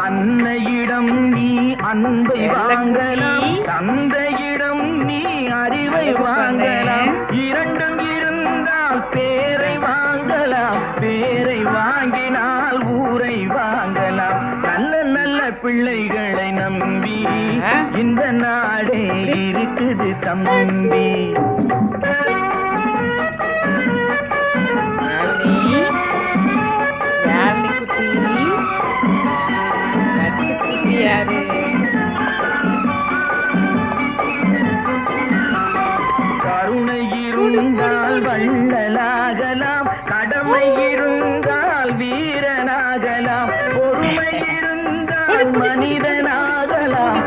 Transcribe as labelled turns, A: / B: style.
A: அன்னையிடம் நீ அன்பை வாங்கலாம், தந்தையிடம் நீ அறிவை வாங்கலாம். இரண்டும் இருந்தால் பேரை வாங்கலாம், பேரை வாங்கினால் ஊரை வாங்கலாம். நல்ல நல்ல பிள்ளைகளை நம்பி இந்த நாடே இருக்குது தம்பி.
B: யாரு
A: கருணை இருந்தால் வள்ளலாகலாம், கடமை இருந்தால் வீரனாகலாம், பொறுமை இருந்தால் மனிதனாகலாம்.